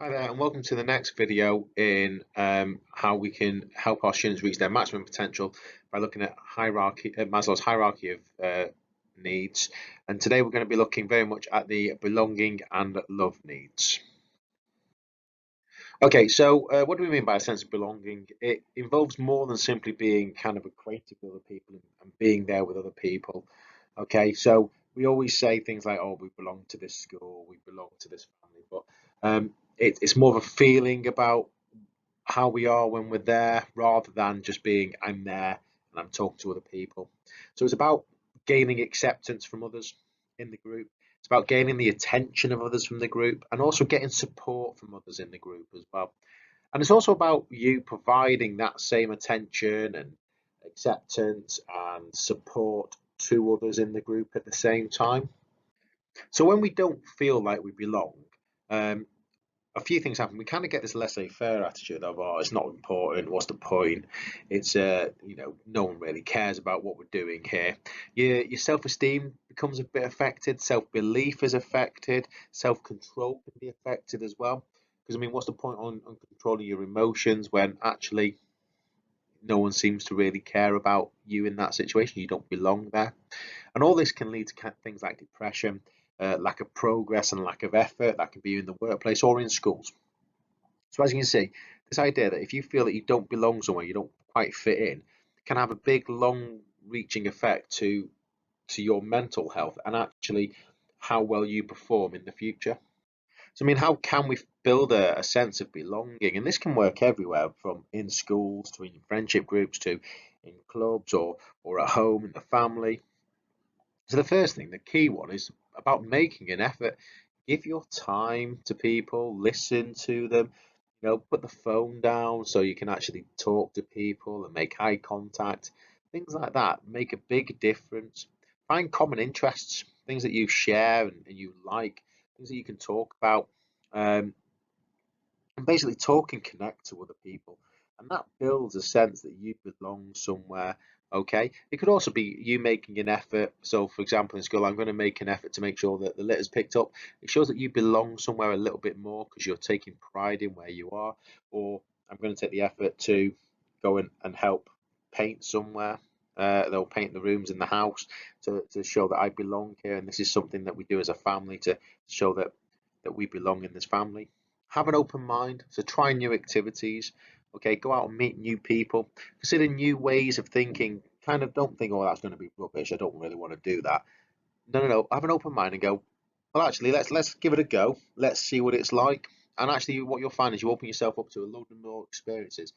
Hi there, and welcome to the next video in how we can help our students reach their maximum potential by looking at Maslow's hierarchy of needs. And today we're going to be looking very much at the belonging and love needs. Okay, so what do we mean by a sense of belonging? It involves more than simply being kind of acquainted with other people and being there with other people. Okay, so we always say things like, "Oh, we belong to this school, we belong to this family," but it's more of a feeling about how we are when we're there rather than just being I'm there and I'm talking to other people. So it's about gaining acceptance from others in the group. It's about gaining the attention of others from the group and also getting support from others in the group as well. And it's also about you providing that same attention and acceptance and support to others in the group at the same time. So when we don't feel like we belong, um, a few things happen. We kind of get this laissez-faire attitude of, oh, it's not important. What's the point? It's no one really cares about what we're doing here. Your self-esteem becomes a bit affected. Self-belief is affected. Self-control can be affected as well. Because I mean, what's the point on controlling your emotions when actually no one seems to really care about you in that situation? You don't belong there. And all this can lead to things like depression, lack of progress, and lack of effort. That can be in the workplace or in schools. So as you can see, this idea that if you feel that you don't belong somewhere, you don't quite fit in, can have a big, long-reaching effect to your mental health and actually how well you perform in the future. So I mean, how can we build a sense of belonging? And this can work everywhere, from in schools to in friendship groups to in clubs or at home in the family. So the first thing, the key one, is about making an effort. Give your time to people, listen to them, put the phone down so you can actually talk to people and make eye contact. Things like that make a big difference. Find common interests, things that you share and you like, things that you can talk about. Um, and basically talk and connect to other people. And that builds a sense that you belong somewhere. Okay. It could also be you making an effort. So, for example, in school, I'm going to make an effort to make sure that the litter's picked up. It shows that you belong somewhere a little bit more because you're taking pride in where you are. Or I'm going to take the effort to go and help paint somewhere. They'll paint the rooms in the house to show that I belong here. And this is something that we do as a family to show that we belong in this family. Have an open mind, so try new activities. Okay, go out and meet new people. Consider new ways of thinking. Kind of don't think, oh, that's going to be rubbish. I don't really want to do that. No. Have an open mind and go, well, actually, let's give it a go. Let's see what it's like. And actually, what you'll find is you open yourself up to a load of more experiences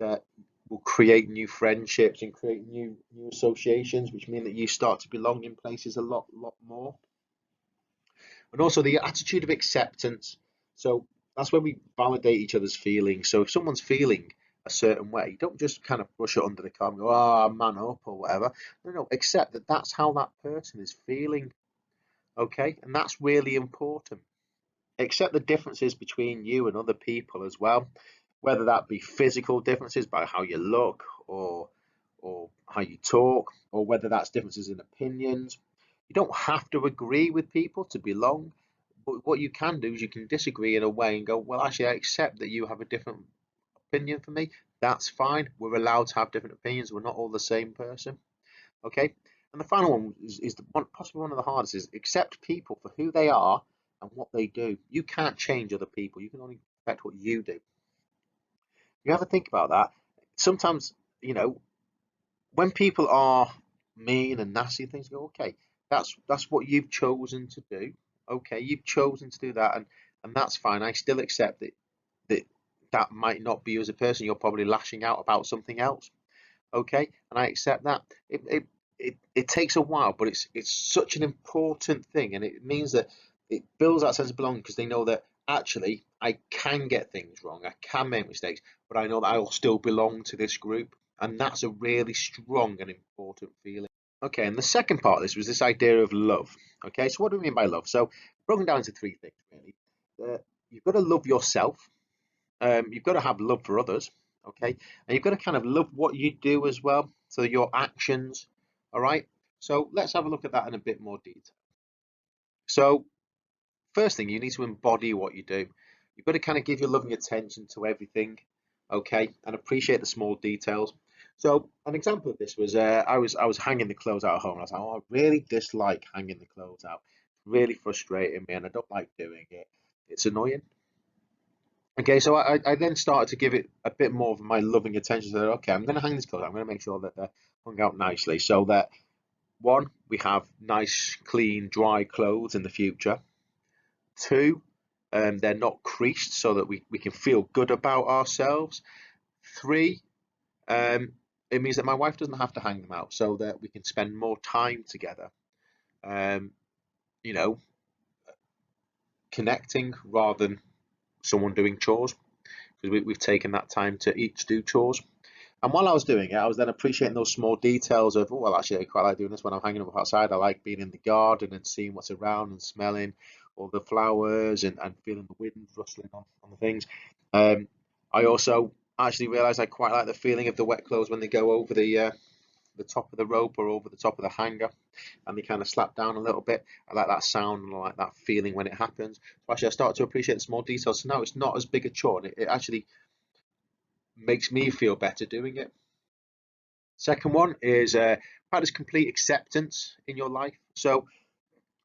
that will create new friendships and create new associations, which mean that you start to belong in places a lot more. And also the attitude of acceptance. So that's where we validate each other's feelings. So if someone's feeling a certain way, don't just kind of brush it under the carpet and go, "Ah, man up" or whatever. No, accept that that's how that person is feeling. Okay, and that's really important. Accept the differences between you and other people as well, whether that be physical differences by how you look or how you talk, or whether that's differences in opinions. You don't have to agree with people to belong, but what you can do is you can disagree in a way and go, well, actually, I accept that you have a different opinion from me. That's fine. We're allowed to have different opinions. We're not all the same person. Okay. And the final one is possibly one of the hardest, is accept people for who they are and what they do. You can't change other people. You can only affect what you do. You have to think about that. Sometimes, you know, when people are mean and nasty things, go, okay, that's what you've chosen to do. Okay, you've chosen to do that, and that's fine. I still accept that that might not be you as a person. You're probably lashing out about something else. Okay, and I accept that. It takes a while, but it's such an important thing, and it means that it builds that sense of belonging because they know that actually I can get things wrong, I can make mistakes, but I know that I will still belong to this group, and that's a really strong and important feeling. Okay, and the second part of this was this idea of love. Okay, so what do we mean by love? So broken down into three things really. You've got to love yourself. You've got to have love for others, okay, and you've got to kind of love what you do as well, so your actions. All right, so let's have a look at that in a bit more detail. So first thing, you need to embody what you do. You've got to kind of give your loving attention to everything, okay, and appreciate the small details. So an example of this was I was hanging the clothes out at home. And I was like, oh, I really dislike hanging the clothes out. It's really frustrating me, and I don't like doing it. It's annoying. Okay, so I then started to give it a bit more of my loving attention. So okay, I'm going to hang these clothes. I'm going to make sure that they're hung out nicely, so that one, we have nice, clean, dry clothes in the future. Two, they're not creased, so that we can feel good about ourselves. Three, it means that my wife doesn't have to hang them out, so that we can spend more time together. Um, you know, connecting rather than someone doing chores, because we've taken that time to each do chores. And while I was doing it, I was then appreciating those small details of, oh, well, actually, I quite like doing this when I'm hanging up outside. I like being in the garden and seeing what's around and smelling all the flowers and feeling the wind rustling on the things. I also actually realised I quite like the feeling of the wet clothes when they go over the top of the rope or over the top of the hanger and they kind of slap down a little bit. I like that sound and I like that feeling when it happens. So actually, I started to appreciate the small details. So now it's not as big a chore. And it actually makes me feel better doing it. Second one is practice complete acceptance in your life. So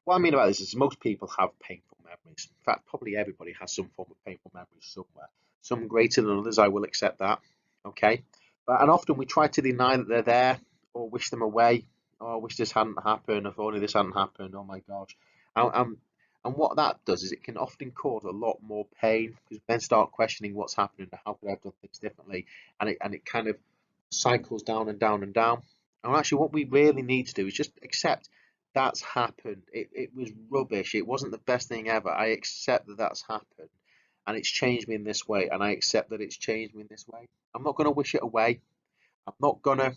what I mean about this is most people have painful memories. In fact, probably everybody has some form of painful memories somewhere. Some greater than others, I will accept that. Okay. And often we try to deny that they're there or wish them away. Oh, I wish this hadn't happened. If only this hadn't happened. Oh my gosh. And, and, and what that does is it can often cause a lot more pain because we then start questioning what's happening and how could I have done things differently. And it kind of cycles down and down and down. And actually, what we really need to do is just accept that's happened. It was rubbish. It wasn't the best thing ever. I accept that that's happened and it's changed me in this way. And I accept that it's changed me in this way. I'm not going to wish it away. I'm not going to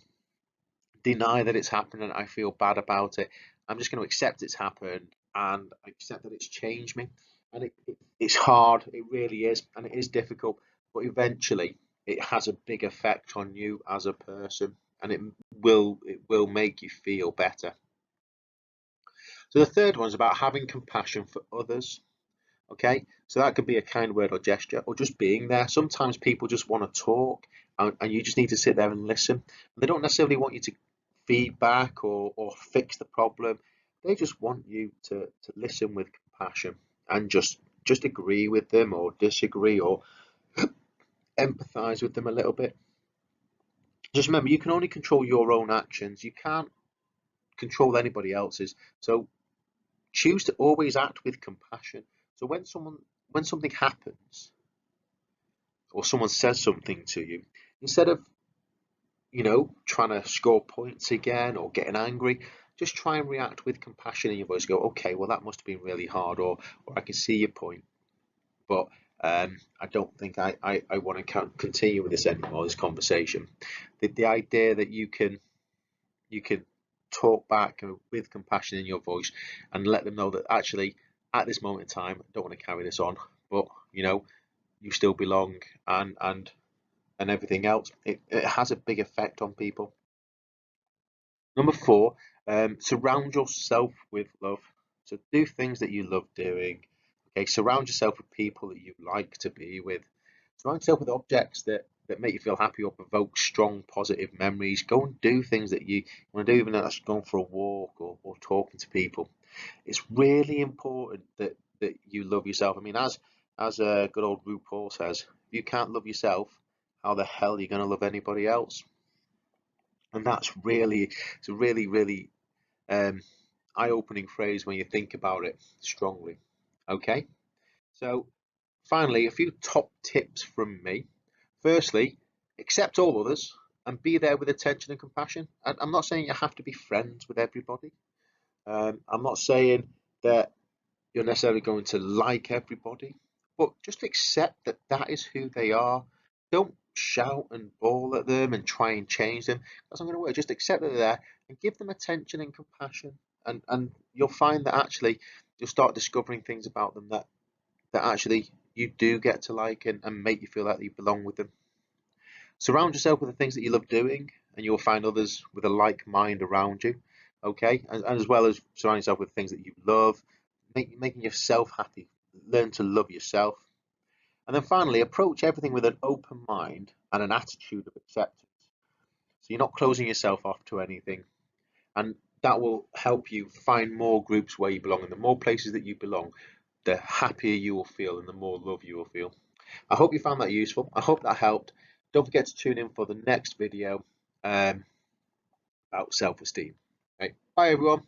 deny that it's happened and I feel bad about it. I'm just going to accept it's happened and accept that it's changed me. And it's hard. It really is. And it is difficult. But eventually, it has a big effect on you as a person and it will make you feel better. So the third one is about having compassion for others. Okay, so that could be a kind word or gesture, or just being there. Sometimes people just want to talk, and you just need to sit there and listen. They don't necessarily want you to feedback or fix the problem. They just want you to listen with compassion and just agree with them or disagree or empathize with them a little bit. Just remember, you can only control your own actions. You can't control anybody else's. So choose to always act with compassion. So when something happens or someone says something to you, instead of trying to score points again or getting angry, just try and react with compassion in your voice. Go, okay, well that must have been really hard, or I can see your point, but I don't think I want to continue with this anymore. This conversation, the idea that you can talk back with compassion in your voice and let them know that actually at this moment in time I don't want to carry this on, but you still belong and everything else. It has a big effect on people. Number four, surround yourself with love. So do things that you love doing. Okay, surround yourself with people that you like to be with. Surround yourself with objects that make you feel happy or provoke strong positive memories. Go and do things that you want to do, even if that's going for a walk or talking to people. It's really important that you love yourself. I mean, as a good old RuPaul says, if you can't love yourself, how the hell are you going to love anybody else? And it's a really um, eye-opening phrase when you think about it strongly. Okay, so finally, a few top tips from me. Firstly, accept all others and be there with attention and compassion. And I'm not saying you have to be friends with everybody. I'm not saying that you're necessarily going to like everybody, but just accept that that is who they are. Don't shout and bawl at them and try and change them. That's not going to work. Just accept that they're there and give them attention and compassion, and you'll find that actually you'll start discovering things about them that actually you do get to like and make you feel like you belong with them. Surround yourself with the things that you love doing, and you'll find others with a like mind around you. Okay, and as well as surround yourself with things that you love, making yourself happy. Learn to love yourself. And then finally, approach everything with an open mind and an attitude of acceptance. So you're not closing yourself off to anything, and that will help you find more groups where you belong. And the more places that you belong, the happier you will feel and the more love you will feel. I hope you found that useful. I hope that helped. Don't forget to tune in for the next video about self-esteem. Right. Bye, everyone.